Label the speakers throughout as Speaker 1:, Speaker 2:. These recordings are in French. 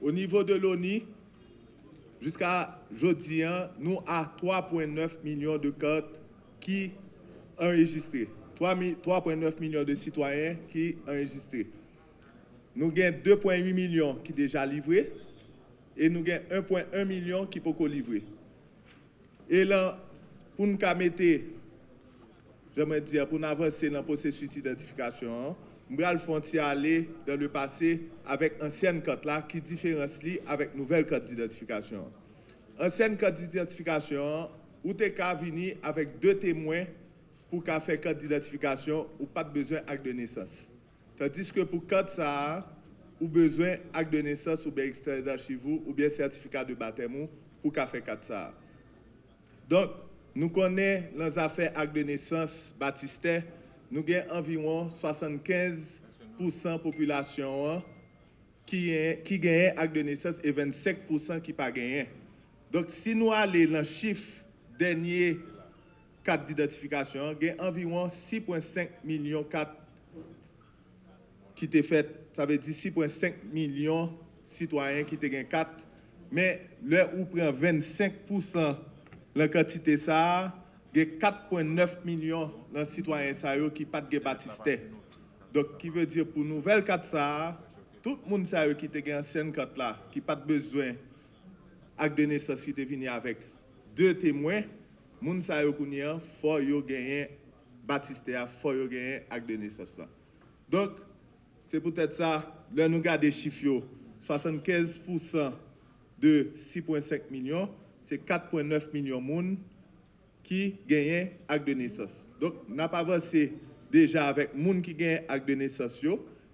Speaker 1: Au niveau de l'ONI, jusqu'à aujourd'hui, nous avons 3,9 millions de cartes qui sont enregistrées. 3,9 millions de citoyens qui sont enregistrés. Nous avons 2,8 millions qui sont déjà livrés et nous avons 1,1 million qui ne peuvent pas livrer. Et là, pour nous mettre, j'aimerais dire, pour nous avancer dans le processus d'identification, nous allons aller dans le passé avec ancienne carte là qui différencie avec nouvelle carte d'identification. Ancienne carte d'identification, où tu es venu avec 2 témoins pour faire carte d'identification ou pas de besoin d'acte de naissance. Tandis que pour carte ça, ou besoin d'acte de naissance ou bien extrait d'archives ou bien certificat de baptême pour faire carte ça. Donc, nous connaissons les affaires acte de naissance baptistère, nous avons environ 75% de la population qui gagne acte de naissance et 25% qui pas gagne. Donc, si nous allons dans le chiffre dernier carte d'identification, il y a environ 6,5 millions de cartes qui étaient faites. Ça veut dire 6,5 millions de citoyens qui ont gagné 4. Mais là où prend 25% de la quantité, ça, il y a 4,9 millions de citoyens qui n'ont pas de baptistère. Donc, qui veut dire pour nouvelle carte, ça, tout le monde qui a gagné ancienne carte là, qui n'a pas besoin d'acte de naissance qui est venu avec 2 témoins, moun sa yo kounyan, faut yo gagner baptistère, faut yo gagner acte de naissance. Donc, c'est peut-être ça, là nous regardons les chiffres, 75% de 6,5 millions, c'est 4,9 millions de monde qui gagnent acte de naissance. Donc, nous n'avons pas avancé déjà avec les gens qui gagnent acte de naissance,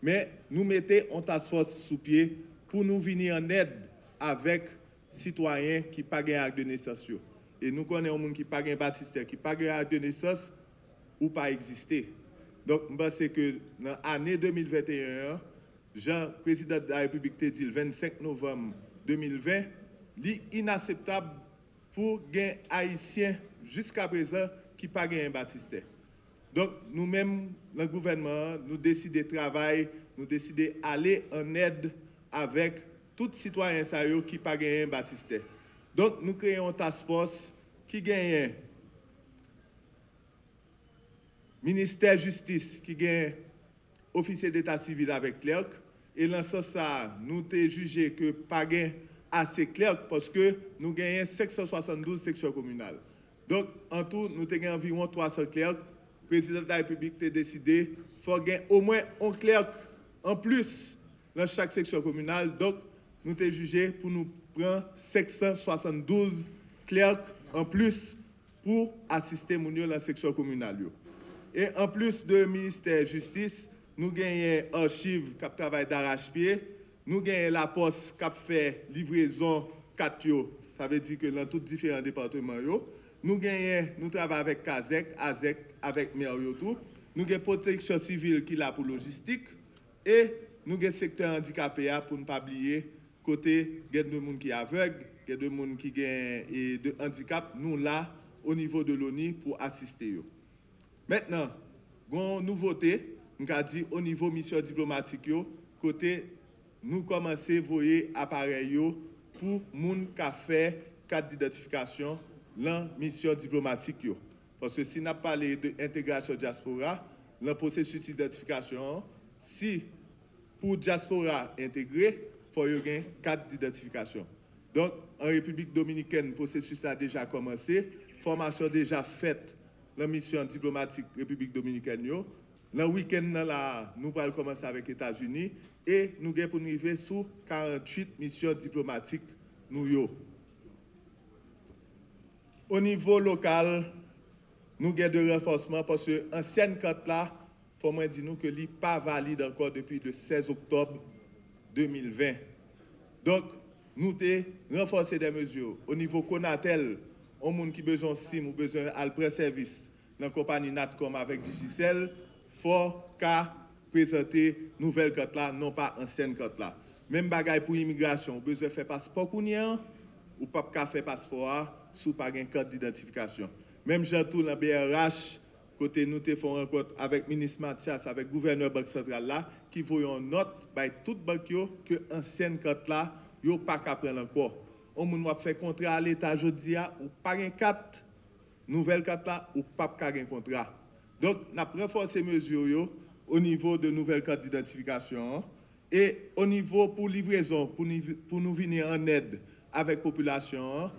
Speaker 1: mais nous mettons en task force sous pied pour nous venir en aide avec citoyens qui n'ont pas gagné acte de naissance. Et nous connaissons des gens qui n'ont pas gagné baptistère, qui n'ont pas gagné acte de naissance ou pas existé. Donc, je pense que dans l'année 2021, Jean, président de la République, a dit le 25 novembre 2020, c'est inacceptable pour les Haïtiens jusqu'à présent qui n'ont pas gagné baptistère. Donc, nous-mêmes, le gouvernement, nous décidons de travailler, nous décidons d'aller en aide avec tous les citoyens qui n'ont pas gagné baptistère. Donc, nous créons un task force qui gagne ministère de la Justice, qui gagne officier d'état civil avec clerc. Et dans ce sens, nous avons jugé que pas assez clerc parce que nous gagnons 572 sections communales. Donc, en tout, nous avons environ 300 clercs. Le président de la République a décidé qu'il faut gagner au moins un clerc en plus dans chaque section communale. Donc, nous avons jugé pour nous prendre 572 clercs en plus pour assister dans la section communale. Et en plus de ministère de la Justice, nous gagnons archives qui travaillent d'arrache-pied, nous gagnons la poste qui fait livraison 4 yo, ça veut dire que dans tous différents départements, nous travaillons avec Kazek, AZEC, avec maire tout, nous avons protection civile qui est là pour logistique, et nous avons secteur handicapé pour ne pas oublier, côté il y a des gens qui sont aveugles, il y a des gens qui ont de handicap, nous là, au niveau de l'ONI, pour assister. Maintenant, une nouveauté, nous avons dit au niveau mission diplomatique, côté nous commençons à voir appareil pour les gens qui ont fait carte d'identification dans la mission diplomatique. Parce que si nous parlons d'intégration diaspora, dans le processus d'identification, si pour diaspora intégrée, il faut avoir une carte d'identification. Donc, en République dominicaine, le processus a déjà commencé, formation déjà faite dans la mission diplomatique République dominicaine. Dans le week-end, nous allons commencer avec les États-Unis et nous allons arriver sur 48 missions diplomatiques. Au niveau local, nous avons de renforcement parce que l'ancienne carte là, il faut dire que n'est pas valide encore depuis le 16 octobre 2020. Donc, nous avons renforcé des mesures. Au niveau Conatel, on a qui besoin de SIM ou besoin de service dans la compagnie Natcom avec Digicel, il faut qu'à présenter nouvelle carte là, non pas ancienne carte là. Même bagaille pour l'immigration, besoin de faire passeport kounien ou pas qu'à faire passeport sous pas une carte d'identification. Même j'entoure dans BRH, côté nous te font rencontre avec le ministre Mathias, avec le gouverneur Banque Centrale là, qui voyons note by toute banque que ancienne carte là yo pas qu'à prendre encore. On moun fait contrat à l'État jodi a ou pas gen carte nouvelle carte là ou pas qu'à gen contrat. Donc n'a renforcer mesures yo au niveau de nouvelles cartes d'identification et au niveau pour livraison pour nous venir en aide avec la population,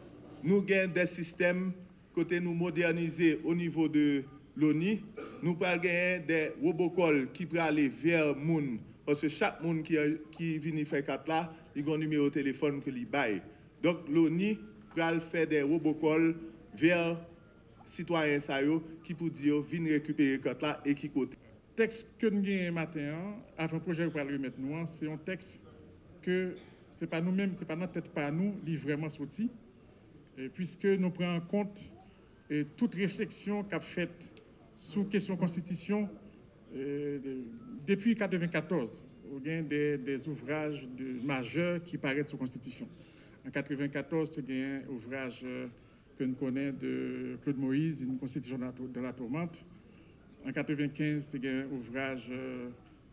Speaker 1: nous avons des systèmes côté nous moderniser au niveau de l'ONI, nous pouvons gagner des robocalls qui peuvent aller vers moun parce que chaque monde qui vient faire carte là, il a un numéro de téléphone que lui baille. Donc l'ONI peut faire des robocalls vers citoyens qui pour dire viennent récupérer carte là et qui côté.
Speaker 2: Le texte que nous avons matin, avant le projet que nous allons remettre nous, c'est un texte que ce n'est pas nous-mêmes, ce n'est pas notre tête, pas nous, qui est vraiment sorti, puisque nous prenons en compte toute réflexion qu'a faite sous question constitution depuis 1994. Il y a des ouvrages majeurs qui paraissent sous constitution. En 1994, il y a un ouvrage que nous connaissons de Claude Moïse, une constitution de la tourmente. En 1995, il y a un ouvrage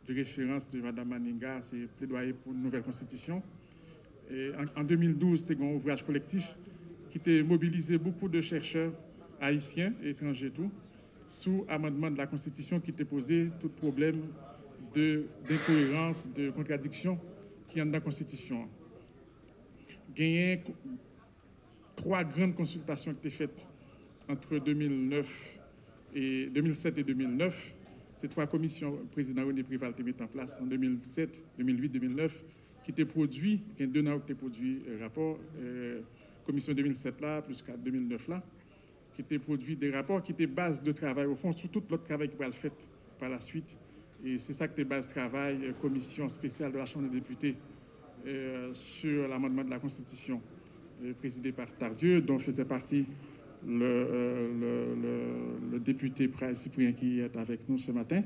Speaker 2: de référence de Mme Maninga, c'est plaidoyer pour une nouvelle constitution. Et en 2012, c'est un ouvrage collectif qui a mobilisé beaucoup de chercheurs haïtiens et étrangers tout, sous amendement de la Constitution qui était posé tout problème d'incohérence, de contradiction qui y a dans la Constitution. Il y a 3 grandes consultations qui étaient faites entre 2007 et 2009. Ces 3 commissions, le président René Préval a mis en place en 2007, 2008, 2009, qui étaient produits, il y a 2 ans qui étaient produits rapport, commission 2007 là, plus 2009 là, qui étaient produits des rapports qui étaient base de travail, au fond, sur tout l'autre travail qui va être fait par la suite. Et c'est ça qui était base de travail, commission spéciale de la Chambre des députés sur l'amendement de la Constitution, présidée par Tardieu, dont faisait partie le député Cyprien qui est avec nous ce matin.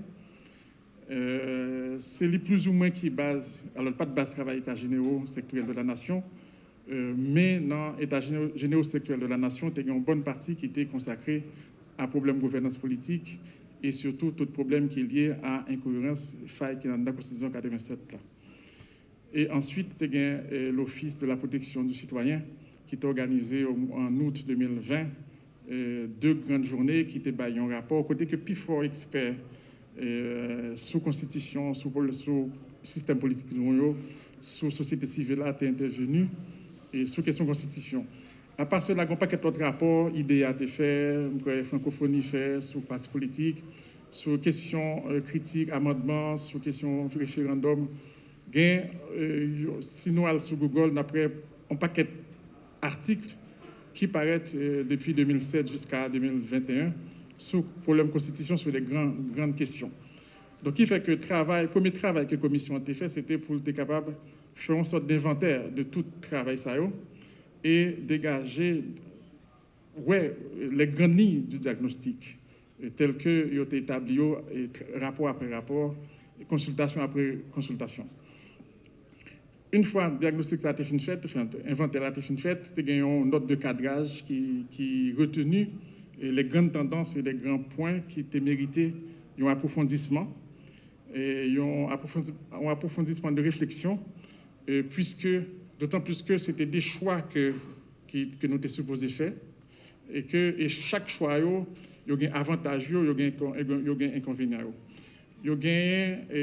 Speaker 2: C'est les plus ou moins qui base, alors pas de base de travail état généraux sectoriel de la nation, mais dans l'état généraux sectoriel de la nation, il y a une bonne partie qui était consacrée à problème de gouvernance politique et surtout tout problème qui est lié à incohérence, faille qui est dans la Constitution 87 là. Et ensuite, il y a l'Office de la protection du citoyen qui est organisé en août 2020, 2 grandes journées qui étaient un rapport, côté que plus fort expert sous constitution, sous système politique, sous société civile a été intervenu et sous question constitution. À part cela, il y a un paquet d'autres rapports, idées a été fait, francophonie fait, sous parti politique, sur questions critiques, amendements, sur questions référendum. Sinon, sur Google, on a un paquet d'articles qui paraissent depuis 2007 jusqu'à 2021 sur le problème de constitution, sur les grandes questions. Donc, il fait que le premier travail que la commission a fait, c'était pour être capable de faire une sorte d'inventaire de tout travail ça et dégager les grandes lignes du diagnostic, telles que ils ont été établis rapport après rapport, consultation après consultation. Une fois le diagnostic a été fait, l'inventaire a été fait, il y a une note de cadrage qui retenu les grandes tendances et les grands points qui étaient mérités d'un approfondissement, et un approfondissement de réflexion, puisque, d'autant plus que c'était des choix que nous étions supposés faire, et chaque choix, il y a des avantages, il y a des inconvénients. Il y a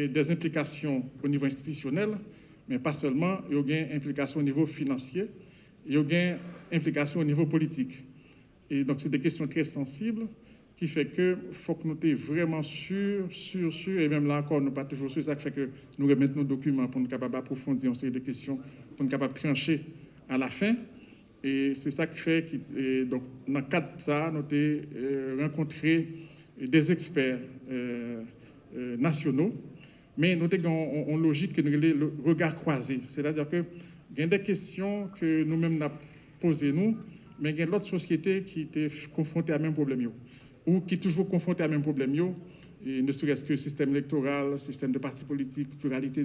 Speaker 2: des implications au niveau institutionnel, mais pas seulement, il y a des implications au niveau financier, il y a des implications au niveau politique. Et donc, c'est des questions très sensibles qui fait que faut que nous soyons vraiment sûrs, et même là encore, nous ne sommes pas toujours sûrs, ça fait que nous remettons nos documents pour nous capables d'approfondir une série de questions, pour nous capables de trancher à la fin. Et c'est ça qui fait que, donc, dans le cadre de ça, nous avons rencontré des experts nationaux, mais nous avons une logique que nous avons le regard croisé. C'est-à-dire que il y a des questions que nous-mêmes nous avons posées, mais il y a d'autres sociétés qui étaient confrontées à même problème, ou qui sont toujours confrontées à même problème, et ne serait-ce que le système électoral, le système de partis politiques, pluralité,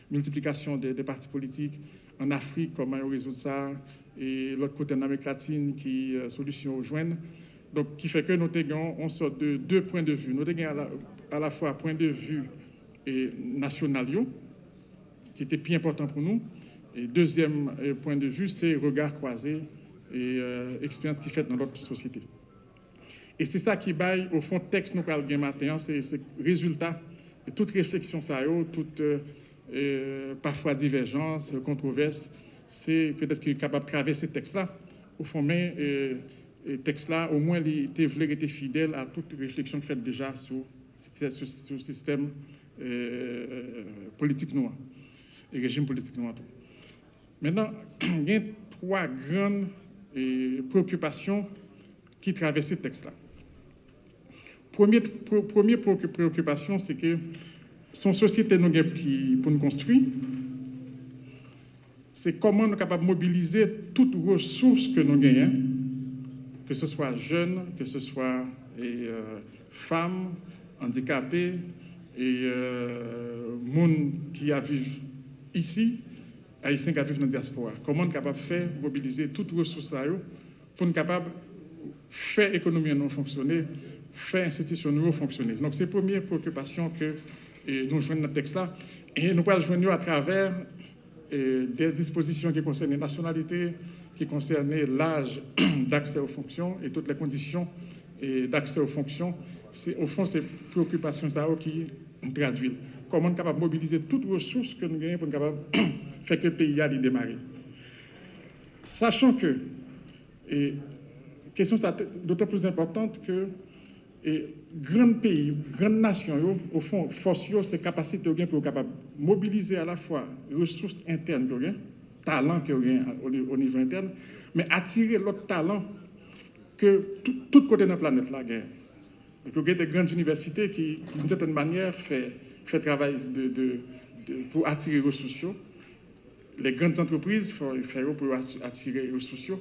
Speaker 2: multiplication des partis politiques. En Afrique, comment on résout ça, et l'autre côté en Amérique latine, qui solution rejoignent. Donc, qui fait que nous avons une sorte de 2 points de vue. Nous avons à la fois un point de vue national, qui était plus important pour nous, Et deuxième point de vue, c'est regard croisé et expérience qui fait dans notre société. Et c'est ça qui baille, au fond, texte nous parle bien matin, c'est résultat de toute réflexion, toute parfois divergence, controverse, c'est peut-être qu'il est capable de traverser ce texte-là, au fond, mais texte-là, au moins, il était fidèle à toute réflexion faite déjà sur le système politique noir et régime politique noir. Maintenant, il y a trois grandes préoccupations qui traversent ce texte-là. Première préoccupation, c'est que son société nous pour nous construire, c'est comment nous sommes capables de mobiliser toutes les ressources que nous gagnons, que ce soit jeunes, que ce soit femmes, handicapés, et monde qui vivent ici, haïtiens qui vivent dans la diaspora. Comment nous sommes capables de faire mobiliser toutes les ressources pour nous capables de faire l'économie non fonctionner, faire institutions non fonctionner. Donc c'est la première préoccupation que nous joignons dans le texte-là. Et nous pouvons le joindre à travers des dispositions qui concernent les nationalités, qui concernent l'âge d'accès aux fonctions et toutes les conditions d'accès aux fonctions. Au fond, c'est préoccupations qui traduisent. Comment nous sommes capables de mobiliser toutes les ressources que nous gagnons pour nous capables de faire que le pays aille démarrer. Sachant que, question d'autant plus importante que grands pays, grandes nations, au fond, force ces capacités pour capable mobiliser à la fois les ressources internes, talent au niveau interne, mais attirer l'autre talent que tout côté de la planète là gagne. Donc, il y a des grandes universités qui, d'une certaine manière, fait travail pour attirer les ressources. Les grandes entreprises font pour attirer les ressources.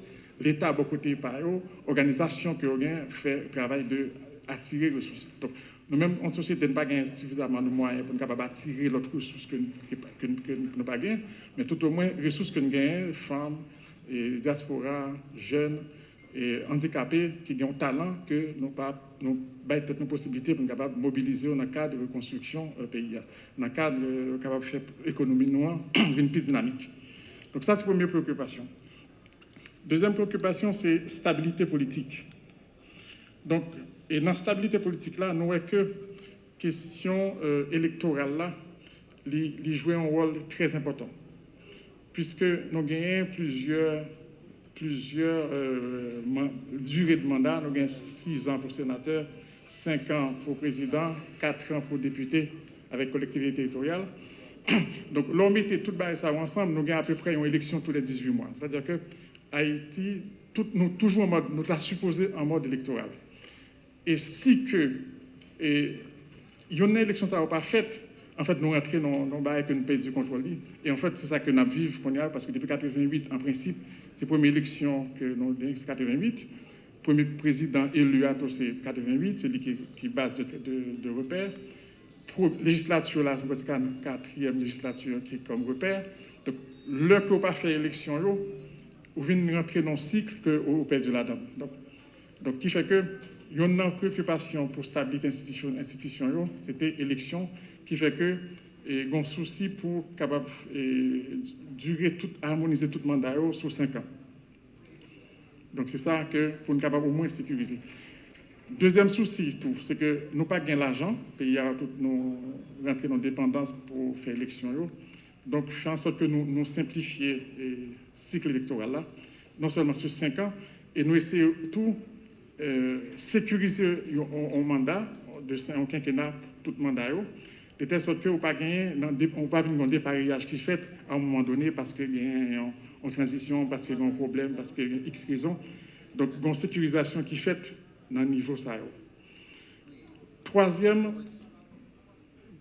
Speaker 2: L'État, beaucoup de côté par eux, organisation qui fait travail de attirer les ressources. Donc, nous-mêmes, en société, nous n'avons pas suffisamment de moyens pour nous attirer l'autre ressource que nous n'avons pas gagné, mais tout au moins, les ressources que nous gagnons, femmes, et diaspora, jeunes, et handicapés qui ont un talent que nous avons peut-être une possibilité pour nous capables de mobiliser dans le cadre de reconstruction pays, dans le cadre de faire l'économie noire une plus dynamique. Donc ça, c'est la première préoccupation. Deuxième préoccupation, c'est stabilité politique. Donc, et dans la stabilité politique, là, nous voyons que question électorale, là, il joue un rôle très important. Puisque nous gagnons plusieurs durées de mandat. Nous avons 6 ans pour sénateur, 5 ans pour président, 4 ans pour député avec collectivité territoriale. Donc, l'on mettait tout ça ensemble, nous avons à peu près une élection tous les 18 mois. C'est-à-dire que Haïti, nous toujours en mode, nous avons supposé en mode électoral. Et si que une élection ça n'a pas faite, en fait, nous rentrons dans le bail que nous payons du contrôle. Et en fait, c'est ça que nous vivons, parce que depuis 88, en principe, c'est la première élection que nous avons, c'est 88. Le premier président élu c'est 88, c'est lui qui base de repère. Pour la législature, là, c'est la 4e législature qui est comme repère. Donc, le que vous pas fait élection, vous venez rentrer dans le cycle que vous perdez là-dedans. Donc, qui fait que il y a une préoccupation pour stabilité institution, c'était l'élection, qui fait que il y a un souci pour capable harmoniser tout le mandat sur 5 ans. Donc c'est ça que pour nous capable au moins sécuriser. Deuxième souci, c'est que nous n'avons pas gagné l'argent, le pays a tout nous rentrer dans dépendance pour faire l'élection. Donc faire en sorte que nous simplifions le cycle électoral là, non seulement sur 5 ans, et nous essayons tout sécuriser un mandat de 5 quinquennat pour tout mandat, de telle sorte que vous pas gagner, on pas venir des parillages qui fait à un moment donné parce qu'il y a une transition, parce qu'il y a un problème, parce qu'il y a X raison. Donc, une sécurisation qui fait dans le niveau ça. Troisième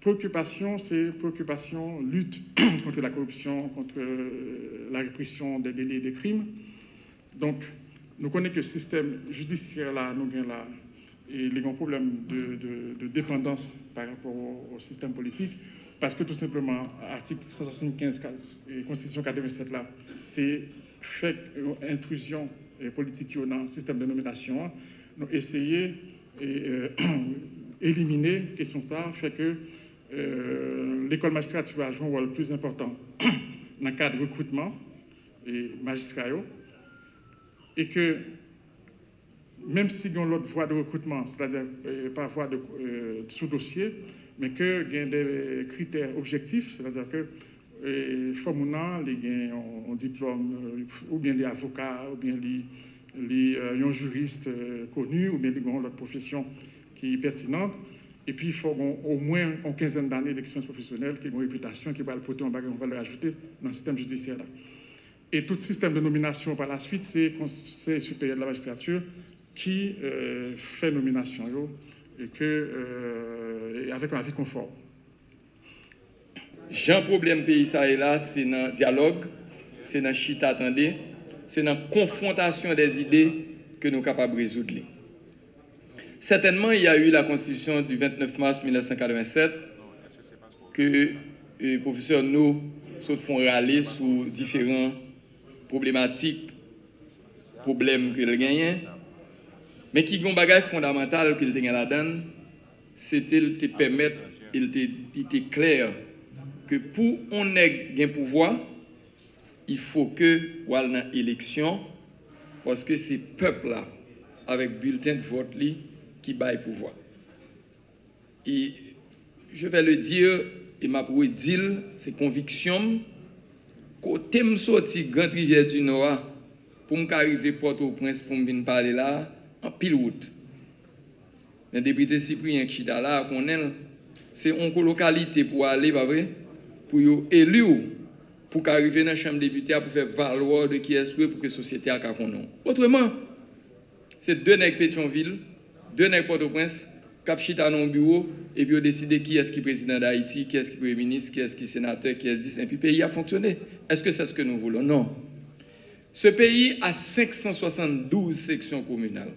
Speaker 2: préoccupation, c'est préoccupation lutte contre la corruption, contre la répression des délits et des crimes. Donc, nous connaissons que le système judiciaire là, nous avons là, et il y a un problème de dépendance par rapport au système politique, parce que tout simplement, l'article 175 de la Constitution 87 là, c'est fait une intrusion politique dans le système de nomination. Nous essayons d'éliminer la question de ça, fait que l'école magistrature a joué un rôle plus important dans le cadre de recrutement et magistrats, et que même si on a l'autre voie de recrutement, c'est-à-dire par voie de sous-dossier, mais qu'il y a des critères objectifs, c'est-à-dire que les femmes ont un diplôme, ou bien des avocats, ou bien un juriste connu, ou bien ils ont l'autre profession qui est pertinente. Et puis, il faut au moins une quinzaine d'années d'expérience professionnelle, qui ont une réputation, qui va le porter en bagage, on va le rajouter dans le système judiciaire. Et tout système de nomination par la suite, c'est le Conseil supérieur de la magistrature qui fait nomination et avec un avis conforme.
Speaker 3: Jean problème pays ça et là, c'est dans le dialogue, c'est dans le chita attendez, c'est dans la confrontation des idées que nous sommes capables de résoudre. Certainement, il y a eu la Constitution du 29 mars 1987 que les professeurs nous se font râler sur différentes problématiques, problèmes qu'ils gagnent, mais qui ont un bagage fondamental qu'ils gagnent là-dedans, c'était de permettre, il était clair que pour on ait un pouvoir, il faut que on ait une élection parce que c'est le peuple là, avec bulletin de vote qui baille pouvoir. Et je vais le dire, et ma pour dire, c'est conviction, côté me sorti Grand Rivière du Nord, pour m'arriver Port-au-Prince, pour me venir parler là, en pile route. Le député Cyprien qui est là, c'est une localité pour aller, pas vrai? Pour élire, pour arriver dans la chambre des députés, pour faire valoir de qui est pour que la société a qu'à connaître. Autrement, c'est deux nègres Pétionville, deux nègres Port-au-Prince, cap chita dans le bureau, et puis on décide qui est-ce qui est président d'Haïti, qui est-ce qui est premier ministre, qui est-ce qui est sénateur, qui est-ce qui est... Et puis le pays a fonctionné. Est-ce que c'est ce que nous voulons? Non. Ce pays a 572 sections communales,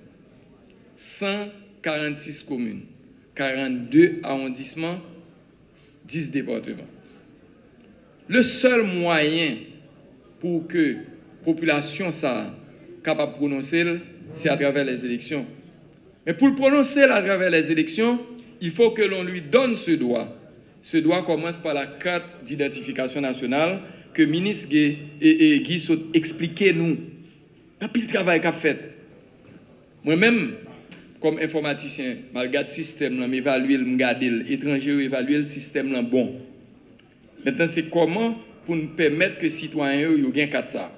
Speaker 3: 146 communes, 42 arrondissements, 10 départements. Le seul moyen pour que la population soit capable de prononcer, c'est à travers les élections. Mais pour le prononcer à travers les élections, il faut que l'on lui donne ce droit. Ce droit commence par la carte d'identification nationale que le ministre Guy Saut expliquait nous. Depuis le travail qu'a fait. Moi-même, comme informaticien, je regarde le système, je m'évalue, je regarde l'étranger, évaluer le système bon. Maintenant, c'est comment pour nous permettre que les citoyens aient un carte ça.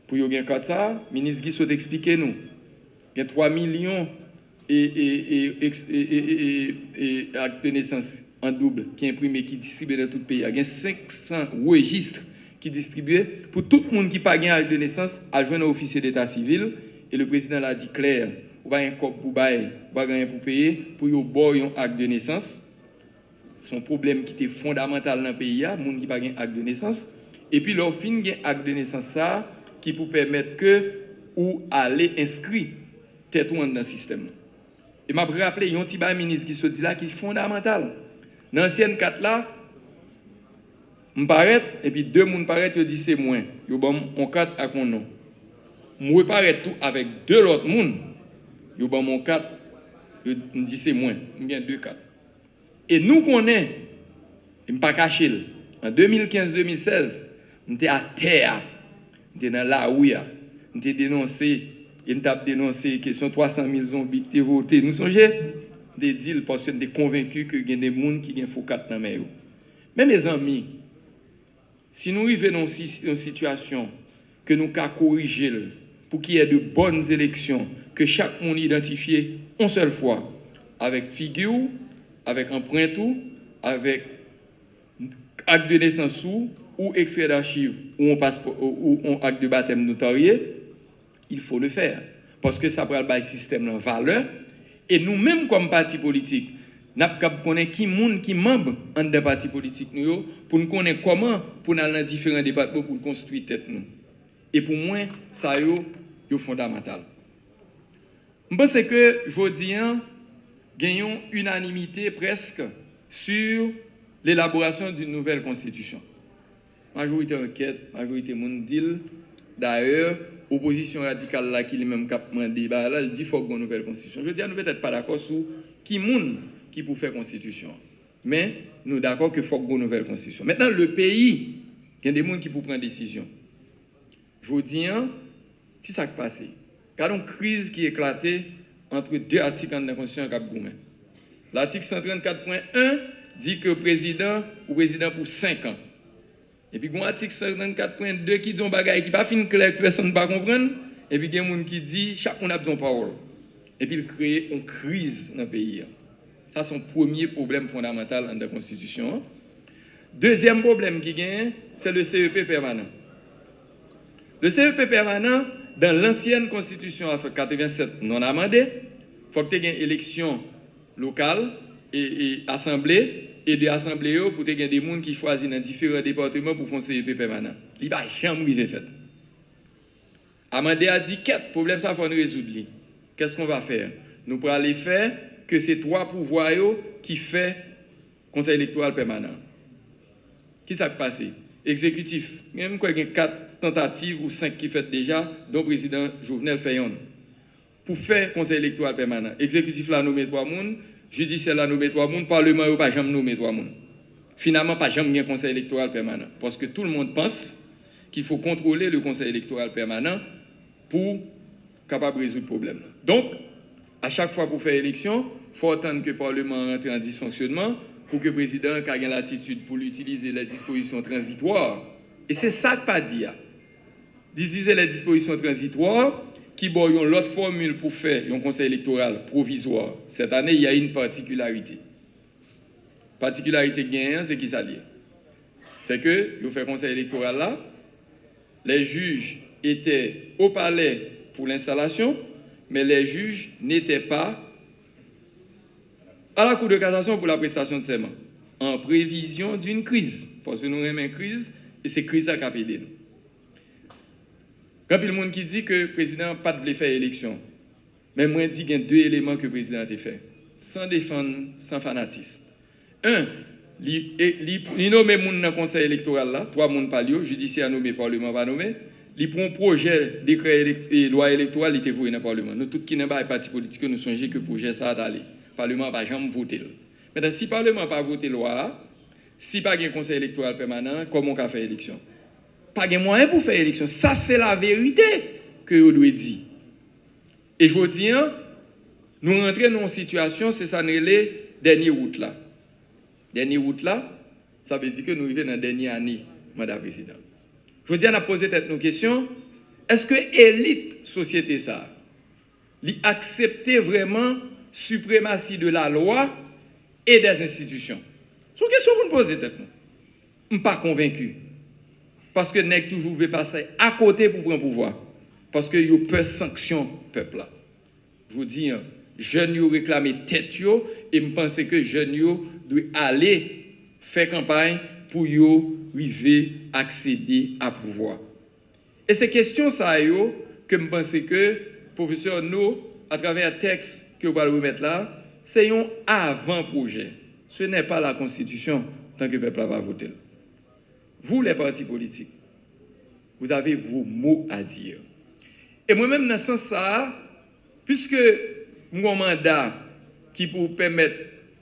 Speaker 3: Pour qu'ils aient un carte ça, le ministre Guy Saut expliquait nous. Il y a 3 millions et actes de naissance en double qui imprimés, qui distribués dans tout le pays. Il y a 500 registres qui distribués pour tout le monde qui n'a pas un acte de naissance à joindre un officier d'état civil. Et le président l'a dit clair, vous avez un cop pour bailler, vous avez rien pour payer, pour vous avoir un acte de naissance. C'est un problème qui était fondamental dans le pays, les gens qui n'ont pas un acte de naissance. Et puis, leur fin un acte de naissance ça, qui peut permettre que ou aller inscrire tête dans le système. Et m'a rappelé, il y a un petit ministre qui se dit là qui est fondamental. Dans l'ancienne 4 là, me paraît, et puis 2 personnes paraît, ils disent c'est moins. Ils ont un 4 à mon nom. Moi, paraît tout avec 2 autres personnes. Ils ont mon 4, ils disent c'est moins. Il y a 2 4. Et nous connaissons, je ne pas caché, en 2015-2016, nous étions à terre, nous étions dans la rue, nous étions dénoncés. Il nous a dénoncé que sont 300 000 zombies qui ont voté. Nous sommes des deals parce que nous sommes convaincus qu'il y a des gens qui ont faux 4 dans les mains. Mais mes amis, si nous arrivons dans une situation que nous pouvons corriger pour qu'il y ait de bonnes élections, que chaque monde identifie une seule fois, avec figure, avec empreinte, avec acte de naissance ou extrait d'archives ou un acte de baptême notarié, il faut le faire. Parce que ça prend le système en valeur. Et nous-mêmes, comme parti politique, nous avons connaître qui monde qui membre en des partis politiques pour nous connaître comment pour aller dans différents départements pour construire tête nous. Et pour moi, ça est fondamental. Je pense que je dis gagnons unanimité presque sur l'élaboration d'une nouvelle constitution. Majorité enquête, majorité mondile. D'ailleurs, l'opposition radicale là, qui est même demandé, là, elle dit qu'il faut une nouvelle constitution. Je dis, nous peut-être pas d'accord sur qui monde qui peut faire constitution. Mais nous d'accord qu'il faut une nouvelle constitution. Maintenant, le pays Il y a des gens qui peuvent prendre des décisions. Je dis, qui s'est passé? Regardons une crise qui est éclatée entre deux articles de la Constitution Cap Gourmet. L'article 134.1 dit que le président ou président pour 5 ans. Et puis, il y a l'article 134.2 qui dit un bagage qui n'est pas fin clair, que personne ne va comprendre. Et puis, il y a des gens qui disent chaque monde a besoin de parole. Et puis, il crée une crise dans le pays. Ça, c'est son premier problème fondamental dans la Constitution. Deuxième problème qui gagne, c'est le CEP permanent. Le CEP permanent, dans l'ancienne Constitution 87 non amendée, il faut que tu aies une élection locale et assemblée, et des assemblées pour que tu aies des gens qui choisissent dans différents départements pour faire un CEP permanent. Il va jamais fait. Amendé a dit qu'est-ce problème ça faut nous résoudre. Qu'est-ce qu'on va faire? Nous pourrons aller faire que ces 3 pouvoirs qui fait conseil électoral permanent. Qui s'est passé? Exécutif. Même quoi, il y a 4 tentatives ou 5 qui fait déjà, dont le président Jovenel Fayon. Pour faire conseil électoral permanent. Exécutif l'a nommé 3 personnes, judiciaire l'a nommé 3 personnes, parlement n'a pas jamais nommé 3 personnes. Finalement, pas jamais un conseil électoral permanent. Parce que tout le monde pense qu'il faut contrôler le conseil électoral permanent pour capable de résoudre le problème. Donc, à chaque fois pour faire élection, il faut attendre que le Parlement rentre en dysfonctionnement pour que le président ait l'attitude pour utiliser les dispositions transitoires. Et c'est ça que pas dit. D'utiliser les dispositions transitoires qui ont l'autre formule pour faire un conseil électoral provisoire. Cette année, il y a une particularité. La particularité gagnante, c'est qui ça dit? C'est que, ils ont fait conseil électoral là, les juges étaient au palais pour l'installation, mais les juges n'étaient pas à la Cour de cassation pour la prestation de serment, en prévision d'une crise. Parce que nous avons une crise, et c'est crise à cap aider nous. Quand il y a le monde qui dit que le président n'a pas de faire élection, mais moi, je dis qu'il y a 2 éléments que le président a fait, sans défendre, sans fanatisme. Un, il nomme les gens dans le conseil électoral, là, 3 personnes par lieu, judiciaire nommé, parlement pas nommé. Il prend un projet, décret et loi électorale, il était voué dans le Parlement. Nous, tous qui n'avons pas de parti politique, nous songeons que le projet ça a allé. Le Parlement va jamais voter. Maintenant, si le Parlement n'a pas voté la loi, si pas un conseil électoral permanent, comment on peut faire élection? Pas de moyen pour faire élection. Ça, c'est la vérité que vous doit dire. Et je dis, nous rentrons dans une situation, c'est ça, les dernières routes là. Dernière route là, ça veut dire que nous arrivons dans la dernière année, Madame la Présidente. Je dis, on a posé nos questions. Est-ce que l'élite société ça, accepter vraiment suprématie de la loi et des institutions? C'est une question que vous me posez tête. Je ne suis pas convaincu. Parce que nous toujours veut passer à côté pour prendre pouvoir. Parce que vous peur sanction peuple là. Je vous dis, jeunes vous réclamer tête et je pense que jeunes doivent aller faire campagne pour arriver à accéder à pouvoir. Et ces questions ça que je pense que professeur nous à travers un texte que vous allez remettre là, c'est un avant-projet. Ce n'est pas la Constitution tant que le peuple va voter. Vous, les partis politiques, vous avez vos mots à dire. Et moi-même, dans ce sens-là, puisque mon mandat qui pour permettre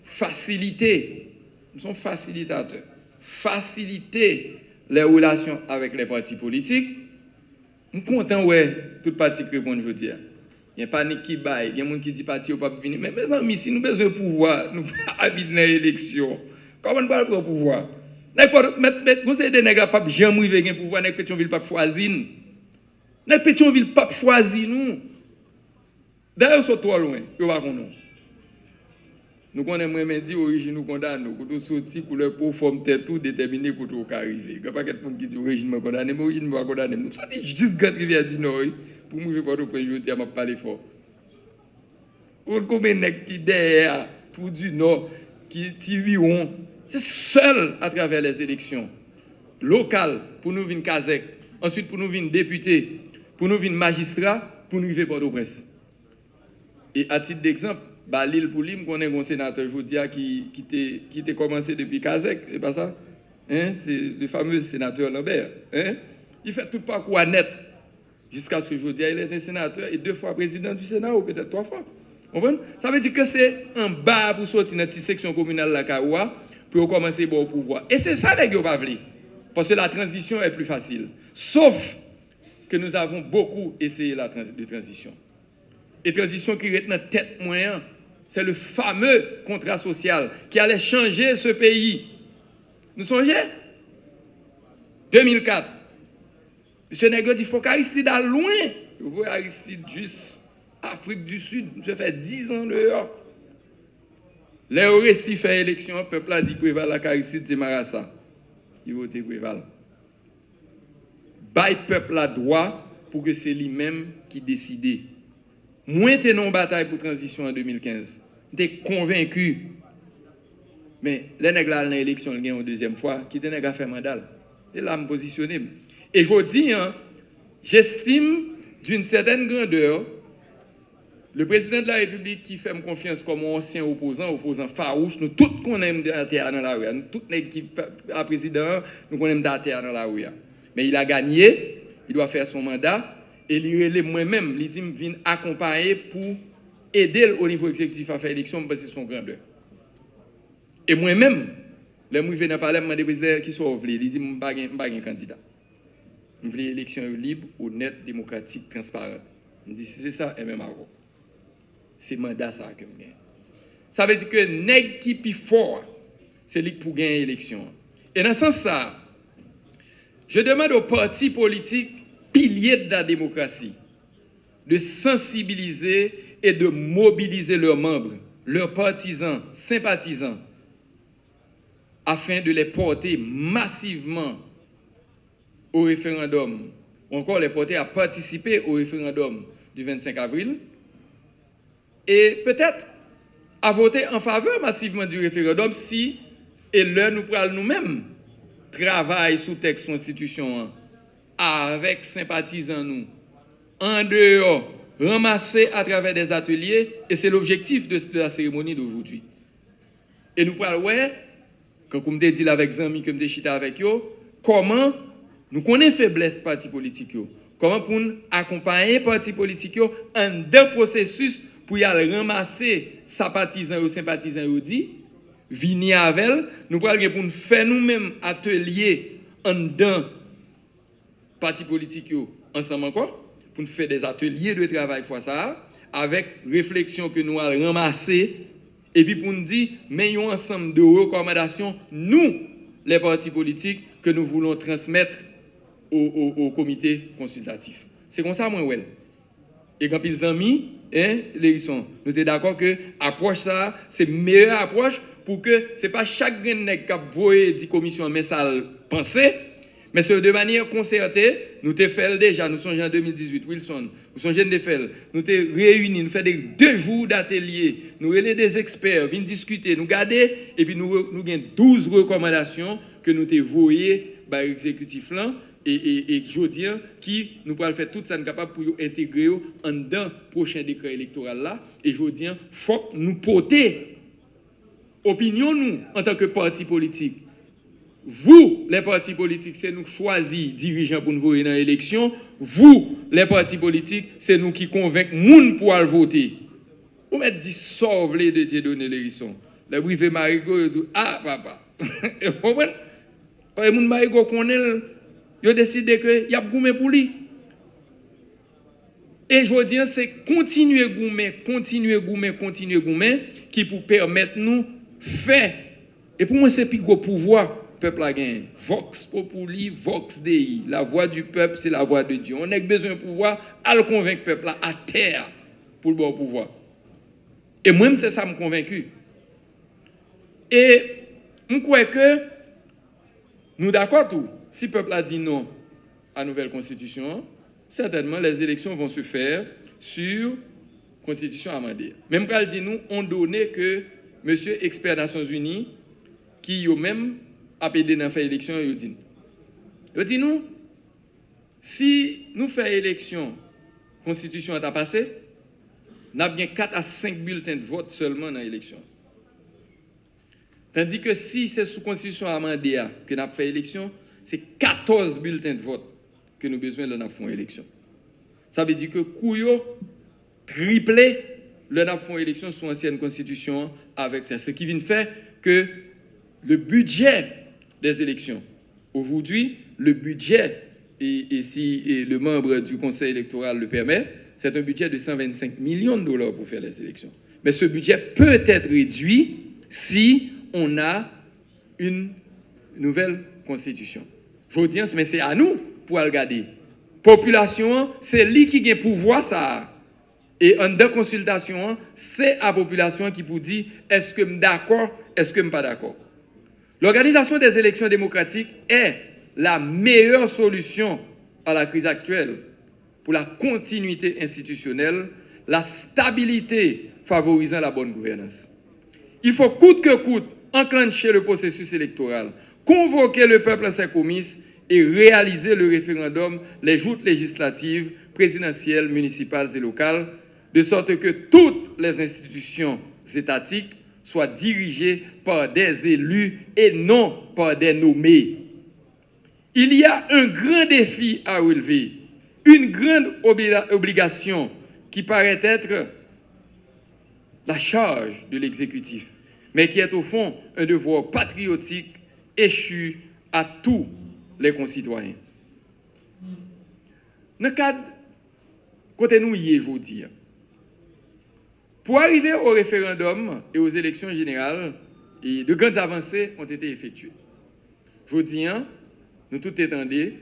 Speaker 3: faciliter, nous sommes facilitateurs, faciliter les relations avec les partis politiques, je suis content, ouais, toute partie qui répond, je veux dire. Il y a panique qui baille, il y a des gens qui disent parti ou pas venir. Mais mes amis, si nous avons besoin de pouvoir, nous avons dans l'élection. Comment nous avons le pouvoir? Vous savez, des nègres pas jamais arriver à pouvoir, nous Pétionville pas choisir. Nous Pétionville pas choisir nous. D'ailleurs, ils sont trop loin, ils ne nous. Nous connaissons même dit origine nous condamne, pour tout sortir pour leur peau forme tout déterminé pour tout arriver. Il n'y a pas quelqu'un qui dit origine me condamne, mais origine me condamne. Nous ça dit juste quand rivière du Nord pour moi je pas de préjudice à parler fort. Ou combien nèg qui derrière tout du Nord qui tireront, c'est seul à travers les élections locales pour nous venir Kazek, ensuite pour nous venir député, pour nous venir magistrat, pour nous arriver Port-au-Prince. Et à titre d'exemple, Balil Poulim, qu'on est un sénateur Joudia qui était commencé depuis Kazek, c'est pas ça? Hein? C'est le fameux sénateur Lambert. Hein? Il fait tout le parcours net jusqu'à ce que Joudia il est un sénateur et 2 fois président du Sénat ou peut-être 3 fois. Comprenez? Ça veut dire que c'est un bas pour sortir dans cette section communale la Kaoua pour commencer au pouvoir. Et c'est ça les gars pas vle. parce que la transition est plus facile. Sauf que nous avons beaucoup essayé de transition. Et transition qui retient tête moyen, c'est le fameux contrat social qui allait changer ce pays. Nous songez? 2004. M. Nègre dit, il faut qu'Aristide aille loin. Vous voyez Aristide juste Afrique du Sud, ça fait 10 ans dehors. Les récits fait élection, le peuple a dit que la Aristide c'est Marassa. Il vote Préval. Bail peuple a droit pour que c'est lui-même qui décide. Moi, j'étais dans une bataille pour transition en 2015. J'étais convaincu. Mais les nègres dans l'élection, ils ont une deuxième fois, qui étaient nègres à faire mandat. Et là, je me positionne. Et je dis, j'estime d'une certaine grandeur, le président de la République qui fait confiance comme ancien opposant farouche, nous tous connaissons la terre dans la rue. Nous tous les qui sont président, nous connaissons la terre dans la rue. Mais il a gagné, il doit faire son mandat, et il moi-même, il dit, je viens accompagner pour aider au niveau exécutif à faire l'élection, parce que c'est son grandeur. Et moi-même, les gens qui viennent parler, je demande président qui sont ouverts, il dit, je ne suis pas un candidat. Je veux une élection libre, honnête, démocratique, transparente. Je dis, c'est ça, et même avant. C'est le mandat ça que je gagne. Ça veut dire que nèg qui plus fort, c'est lui pour gagner l'élection. Et dans ce sens ça, je demande aux partis politiques, piliers de la démocratie, de sensibiliser et de mobiliser leurs membres, leurs partisans, sympathisants, afin de les porter massivement au référendum, ou encore les porter à participer au référendum du 25 avril, et peut-être à voter en faveur massivement du référendum si, et là nous prenons nous-mêmes, travail sous texte constitution avec sympathisants nous, en dehors, ramasser à travers des ateliers, et c'est l'objectif de la cérémonie d'aujourd'hui. Et nous prenons, ouais, quand vous me dit avec Zami, que je chita avec eux, comment nous connaissons faiblesse parti politique, comment pour nous accompagner parti politique en deux processus pour y aller ramasser sympathisants ou sympathisants dit, venir avec elle, nous prenons pour nous faire nous-mêmes ateliers en deux partis politiques ensemble encore, pour nous faire des ateliers de travail fois ça, avec réflexion que nous allons ramasser, et puis pour nous dire, mais un ensemble de recommandations, nous, les partis politiques, que nous voulons transmettre au comité consultatif. C'est comme ça, moi, ouais. Et quand ils ont mis, l'élection, nous sommes d'accord que l'approche ça, c'est la meilleure approche pour que ce n'est pas chaque nègre qui a voyé des commissions, mais ça penser, mais c'est de manière concertée, nous t'ai fait déjà, nous sommes en 2018, Wilson, nous sommes en fait, nous t'ai réunis, nous faisons 2 jours d'atelier, nous relais des experts, venir discuter, nous garder, et puis nous avons 12 recommandations que nous t'ai voyées par l'exécutif là, et je dis qui nous pourrons faire tout ça capable pour intégrer en dans prochain décret électoral là, et je dis, il faut que nous porter opinion nous en tant que parti politique. Vous, les partis politiques, c'est nous choisir dirigeants pour nous voter dans l'élection. Vous, les partis politiques, c'est nous qui convaincons moun pour aller voter. Vous m'avez dit, sauve les de te donner l'élection. Le privé Marigot, il dit, ah, papa. Vous comprenez? Parce que moun Marigot connaît, il a décidé qu'il y a goumé pour lui. Et je veux dire, c'est continuer goumer, qui pour permettre nous faire. Et pour moi, c'est plus gros pouvoir. Peuple a gagné. Vox populi, vox dei. La voix du peuple, c'est la voix de Dieu. On a besoin de pouvoir à le convaincre le peuple à terre pour le bon pouvoir. Et moi-même, c'est ça me convaincu. Et je crois que nous d'accord tout. Si le peuple a dit non à la nouvelle constitution, certainement les élections vont se faire sur constitution amendée. Même quand elle dit nous, on donnait que monsieur expert des Nations Unies, qui eux-mêmes a pédé dans faire élection, il dit nous, si nous faisons élection, constitution a passé, nous avons bien 4 à 5 bulletins de vote seulement dans l'élection. Tandis que si c'est sous constitution amendée que nous avons fait élection, c'est 14 bulletins de vote que nous avons besoin de faire élection. Ça veut dire que Kouyo triplé le nous fait élection sous ancienne constitution avec ça. Ce qui vient faire que le budget des élections Aujourd'hui, le budget, et si le membre du conseil électoral le permet, c'est un budget de 125 millions de dollars pour faire les élections. Mais ce budget peut être réduit si on a une nouvelle constitution. Je dis, mais c'est à nous pour regarder. Population, c'est lui qui a pouvoir ça. Et en deux consultations, c'est à la population qui vous dit est-ce que je suis d'accord, est-ce que je ne suis pas d'accord. L'organisation des élections démocratiques est la meilleure solution à la crise actuelle pour la continuité institutionnelle, la stabilité favorisant la bonne gouvernance. Il faut coûte que coûte enclencher le processus électoral, convoquer le peuple en ses comices et réaliser le référendum, les joutes législatives, présidentielles, municipales et locales, de sorte que toutes les institutions étatiques soient dirigées par des élus et non par des nommés. Il y a un grand défi à relever, une grande obligation qui paraît être la charge de l'exécutif, mais qui est au fond un devoir patriotique échu à tous les concitoyens. Dans le cadre, côté nous y est aujourd'hui, pour arriver au référendum et aux élections générales, de grandes avancées ont été effectuées. Aujourd'hui, nous tout étendés,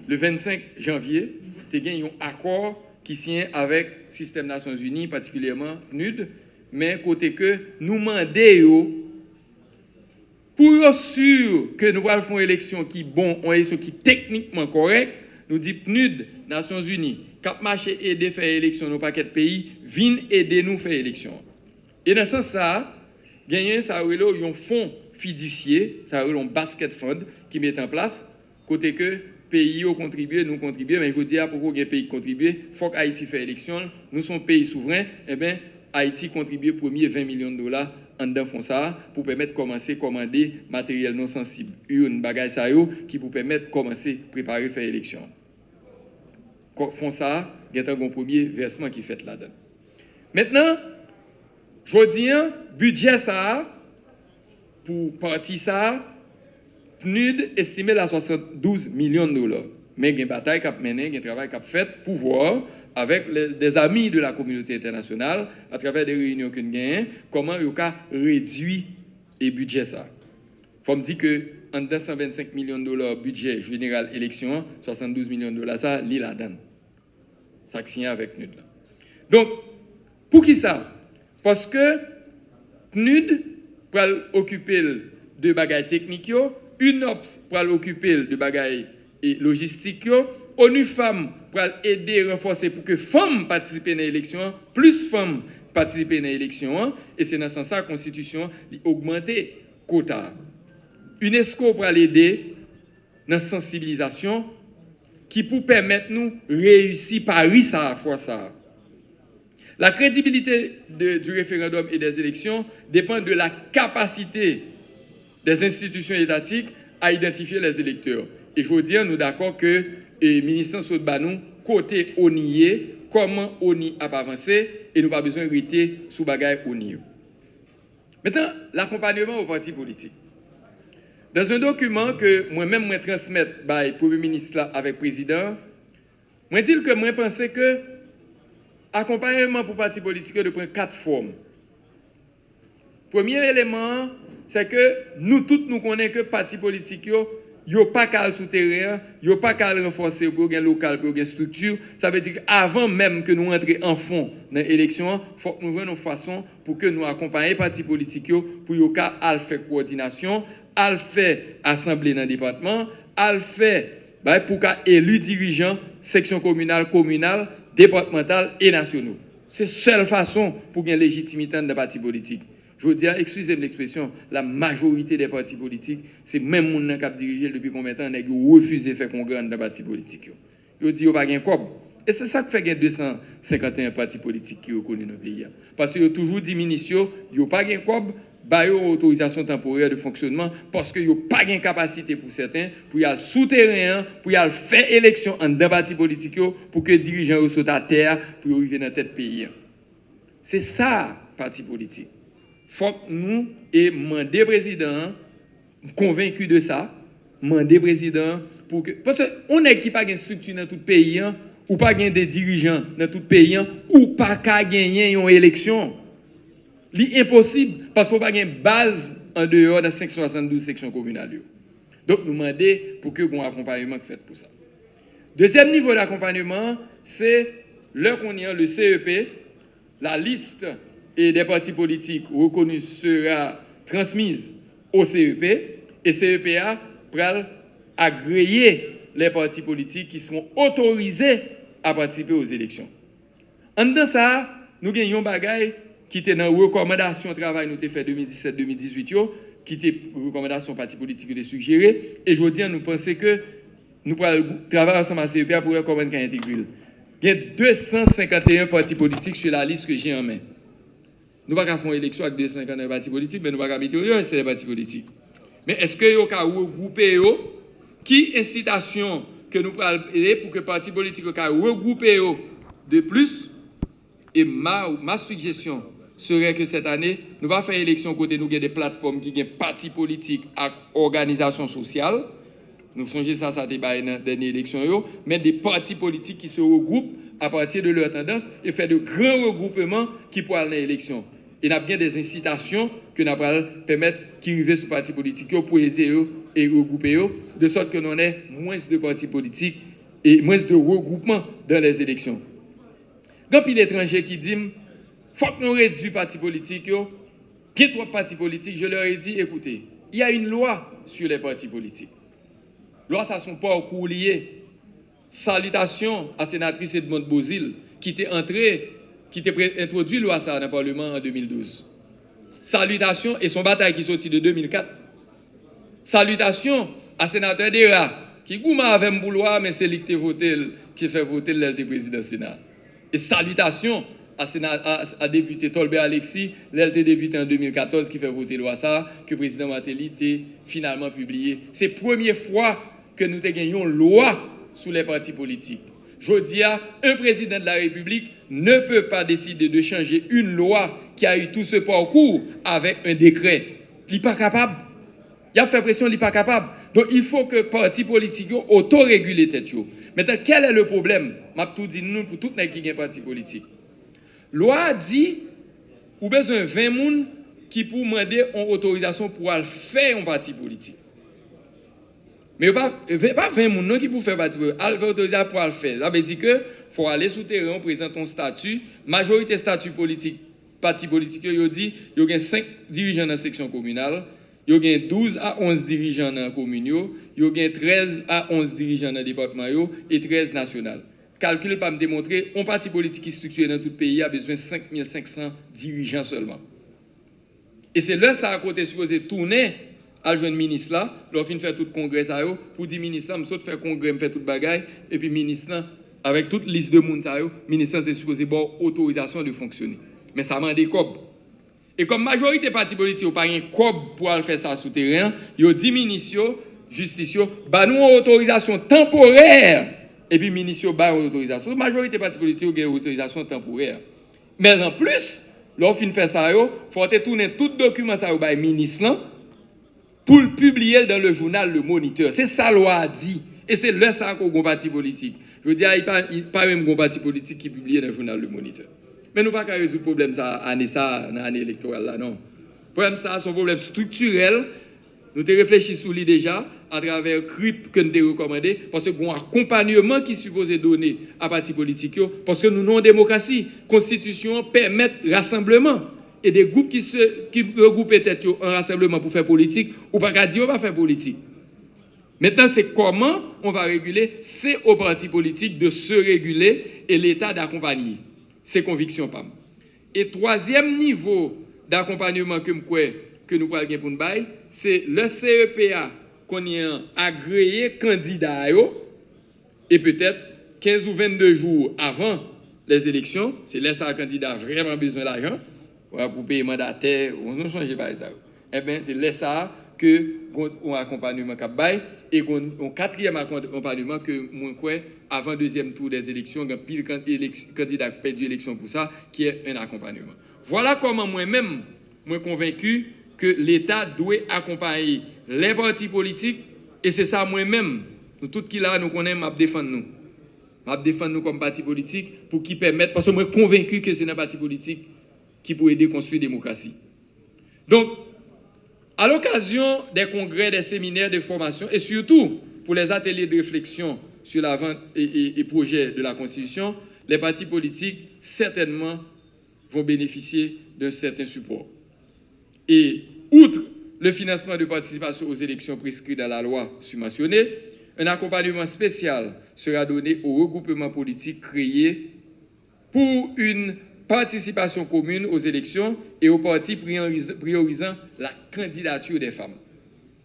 Speaker 3: le 25 janvier, il y a un accord qui signe avec le système des Nations Unies, particulièrement PNUD, mais côté que nous demandons pour être sûr que nous allons faire une élection qui est bonne, une élection qui est techniquement correcte, nous disons PNUD, Nations Unies, cap marché aider faire élection dans paquet de pays, viennent aider nous faire élection. Et dans ce sens ça, gagner ça un fonds fiduciaire, ça un basket fund qui met en place côté que pays ont contribué, nous contribuons, mais je veux dire pourquoi les pays contribuent, il faut qu'Haïti fasse élection, nous sommes pays souverains, et bien Haïti contribue premier 20 millions de dollars en dedans fond ça pour permettre de commencer à commander matériel non sensible, une bagaille ça qui pour permettre de commencer à préparer faire élection. Font ça, il y a un premier versement qui fait là-dedans. Maintenant, je dis, budget ça, pour partie ça, PNUD estimé à 72 millions de dollars. Mais il y a une bataille qui a mené, il y a un travail qui a fait pour voir, avec des amis de la communauté internationale, à travers des réunions que nous gagnons, comment il y a réduit le budget ça. Il faut me dire que en 225 millions de dollars budget général élection, 72 millions de dollars, ça, l'île la donne. Ça qui signe avec PNUD. Donc, pour qui ça? Parce que PNUD pour occuper de bagailles techniques, UNOPS pour occuper de bagailles logistiques, ONU Femmes pour aider, renforcer pour que femmes participent à l'élection, plus femmes participent à l'élection, et c'est dans ce sens que la Constitution a augmenté le quota. UNESCO pour aider dans la sensibilisation qui pour permettre nous réussir Paris ça à fois ça. La crédibilité du référendum et des élections dépend de la capacité des institutions étatiques à identifier les électeurs. Et je veux dire, nous d'accord que le ministre Sotbanou, côté ONIE, comment ONI a avancé, et nous n'avons pas besoin de rester sous bagaille ONI. Maintenant, l'accompagnement aux partis politiques. Dans un document que moi-même je transmets par le Premier ministre là, avec le président, je dis que moi pensais que l'accompagnement pour les partis politiques de prendre 4 formes. Premier élément, c'est que nous tous nous connaissons que les partis politiques n'ont pas qu'à le souterrain, ils n'ont pas qu'à le renforcer pour un local, pour une structure. Ça veut dire qu'avant même que nous entrions en fond dans l'élection, il faut que nous voyons une façon pour que nous accompagnions les partis politiques pour qu'ils aient fait coordination, à faire assemblée dans le département, à faire pour qu'ils élus dirigeants, section communale, départementale et nationaux. C'est la seule façon pour gagner légitimité dans les partis politiques. Je veux dire, excusez-moi l'expression, la majorité des partis politiques, c'est même les gens qui ont dirigé depuis combien de temps, qui ont refusé de faire congrès dans les partis politiques. Ils ont dit qu'ils n'ont pas de cob. Et c'est ça qui fait qu'il y a 251 partis politiques qui reconnaissent dans le pays. Parce qu'ils ont toujours dit, ministres, ils n'ont pas de cob, ils ont autorisation temporaire de fonctionnement, parce qu'ils n'ont pas de capacité pour certains, pour y aller souterrain, pour y aller faire élection dans les partis politiques, pour que les dirigeants soient à terre, pour arriver dans la tête pays. C'est ça, parti politique. Il faut que nous, et mon président, convaincus de ça, demander président pour que parce qu'on est qui pas une structure dans tout pays hein, ou pas gain des dirigeants dans tout pays hein, ou pas qu'à gagner une élection. C'est impossible parce qu'on pas gain base en dehors de 572 sections communales. Donc nous demander pour que un accompagnement fait pour ça. Deuxième niveau d'accompagnement, c'est là qu'on y a le CEP, la liste et des partis politiques reconnus sera transmise au CEP et CEPA pourra agréer les partis politiques qui seront autorisés à participer aux élections. En dedans ça, nous gagnons bagaille qui était dans la recommandation de travail nous avons fait 2017-2018 qui était recommandation parti politique de suggérer et je dis nous pensons que nous pourrons travailler ensemble à CEPA pour voir comment on intégrer. Il y a 251 partis politiques sur la liste que j'ai en main. Nous ne pouvons pas faire une élection avec 251 partis politiques, mais nous ne pouvons pas mettre ces partis politiques. Mais est-ce que vous pouvez regrouper qui incitation que nous pouvons aider pour que les partis politiques soient regroupés de plus? Et ma suggestion serait que cette année, nous ne pouvons pas faire une élection côté nous avons des plateformes qui ont des partis politiques et organisations sociales. Nous songeons ça a débat dans la dernière élection, mais des partis politiques qui se regroupent à partir de leur tendance et faire de grands regroupements qui pourraient aller à l'élection. Et nous avons bien des incitations que nous allons permettre qu'ils arrivent sur les partis politiques pour aider eux et regrouper eux, de sorte que nous ayons moins de partis politiques et moins de regroupements dans les élections. Quand il y a des étrangers qui disent qu'il faut que nous réduisions les partis politiques, il y a trois partis politiques, je leur ai dit, écoutez, il y a une loi sur les partis politiques. Loi, ça son parcours lié. Salutations à la sénatrice Edmond Bozil, qui était introduit loi ça dans le Parlement en 2012. Salutations et son bataille qui sortit de 2004. Salutations à sénateur Dera, qui gouma avec un bouloir, mais c'est lui qui fait voter le président du Sénat. Et salutations à député Tolbert Alexis, l'LT député en 2014 qui fait voter loi ça, que le président Matéli a finalement publié. C'est la première fois que nous gagnons loi sous les partis politiques. Je dis à un président de la République ne peut pas décider de changer une loi qui a eu tout ce parcours avec un décret. Il n'est pas capable. Il a fait pression, il n'est pas capable. Donc il faut que les partis politiques autorégulent les têtes. Maintenant, quel est le problème? Je vais tout dire nous pour tout le monde qui est un parti politique. Loi dit ou besoin de 20 personnes qui pour demander une autorisation pour faire un parti politique. Mais pas 20 personnes qui pour faire un parti politique. Elle veut autorisation pour le faire. Ça veut dire que faut aller sous terrain, présenter un statut, majorité statut politique, parti politique, il dit il y a 5 dirigeants dans la section communale, il y a 12 à 11 dirigeants dans la commune, il y a 13 à 11 dirigeants dans le département et 13 nationales. Calcul pas me démontrer, un parti politique qui est structuré dans tout le pays a besoin de 5500 dirigeants seulement. Et c'est là ça a côté supposé tourner à jeune ministre là, leur fin faire tout congrès ça pour dire ministre là, me saute faire congrès, me faire toute bagaille et puis ministre là avec toute liste de monde ça ministre c'est supposé bon autorisation de fonctionner. Mais ça m'a des cob. Et comme majorité parti politique pas un cob pour faire ça sous terrain, yo dit ministre justice ba nous autorisation temporaire. Et puis, le ministre a une autorisation. La majorité des partis politiques ont une autorisation temporaire. Mais en plus, lorsqu'on fait ça, il faut tourner tout document au ministre pour le publier dans le journal Le Moniteur. C'est ça la loi dit. Et c'est là ça qu'on a un parti politique. Je veux dire, il n'y a pas même un parti politique qui publie dans le journal Le Moniteur. Mais nous ne pouvons pas résoudre le problème dans l'année électorale. Non. Le problème, c'est un problème structurel. Nous avons réfléchi sur lui déjà à travers le CRIP que nous avons recommandé, parce que bon accompagnement qui est supposé donner à partis politiques, parce que nous avons une démocratie. La Constitution permet rassemblement. Et des groupes qui regroupent peut-être un rassemblement pour faire politique, ou pas qu'à dire on va faire politique. Maintenant, c'est comment on va réguler, c'est aux partis politiques de se réguler et l'État d'accompagner. C'est conviction PAM. Et troisième niveau d'accompagnement que nous pouvons gagner pour nous bailler, c'est le CEPA qu'on y a agréé candidat et peut-être 15 ou 22 jours avant les élections, c'est là ça le candidat a vraiment besoin d'argent pour payer mandataire, on ne change pas ça. Eh bien, c'est là ça que on accompagnement cap bail et un quatrième accompagnement que moi quoi avant deuxième tour des élections, un pile candidat perdu l'élection pour ça qui est un accompagnement. Voilà comment moi-même moi convaincu que l'État doit accompagner les partis politiques Et c'est ça moi-même, nous tous qui là, nous connaissons, m'a défendre nous. M'a défendre nous comme parti politique pour qui permettre, parce que moi convaincu que c'est un parti politique qui peut aider à construire la démocratie. Donc, à l'occasion des congrès, des séminaires, des formations, et surtout pour les ateliers de réflexion sur la vente et projets de la Constitution, les partis politiques, certainement, vont bénéficier d'un certain support. Et, outre le financement de participation aux élections prescrites dans la loi subventionnée, un accompagnement spécial sera donné aux regroupements politiques créés pour une participation commune aux élections et aux partis priorisant la candidature des femmes.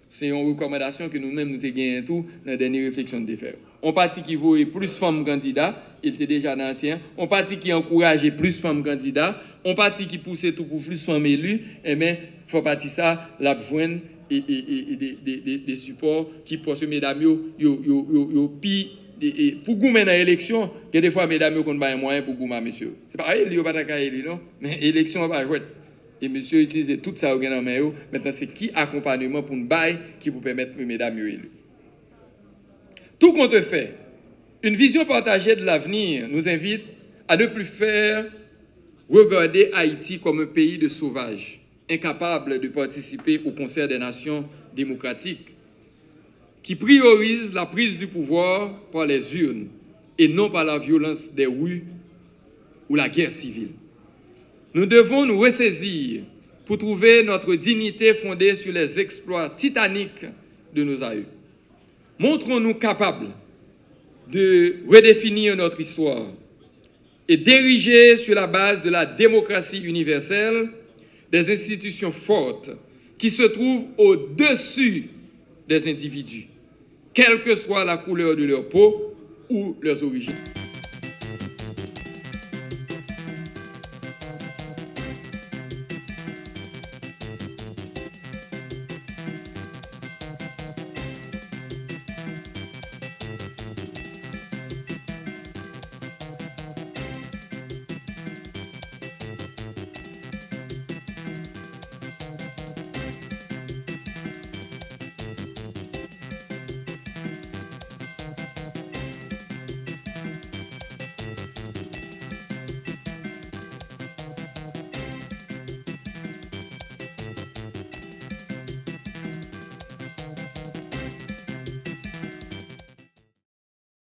Speaker 3: C'est une recommandation que nous-mêmes nous avons gagné tout dans la dernière réflexion de faire. Un parti qui voulait plus de femmes candidats, il était déjà ancien. Un parti qui encourageait plus de femmes candidats. Un parti qui poussait tout pour plus de femmes élues. Et bien, il faut partir ça, la joindre et des supports qui, pour ce mesdames, pour goumer dans l'élection, il y a des fois, mesdames, qui ont un moyen pour goumer, monsieur. C'est pas elle, il n'y a pas de non, mais l'élection va jouer. Et monsieur utilise tout ça au gain en main. Maintenant, c'est qui accompagnement pour une bail qui vous permettre de mesdames élues. Tout compte fait, une vision partagée de l'avenir nous invite à ne plus faire regarder Haïti comme un pays de sauvages, incapable de participer au concert des nations démocratiques, qui priorise la prise du pouvoir par les urnes et non par la violence des rues ou la guerre civile. Nous devons nous ressaisir pour trouver notre dignité fondée sur les exploits titaniques de nos aïeux. Montrons-nous capables de redéfinir notre histoire et d'ériger sur la base de la démocratie universelle des institutions fortes qui se trouvent au-dessus des individus, quelle que soit la couleur de leur peau ou leurs origines.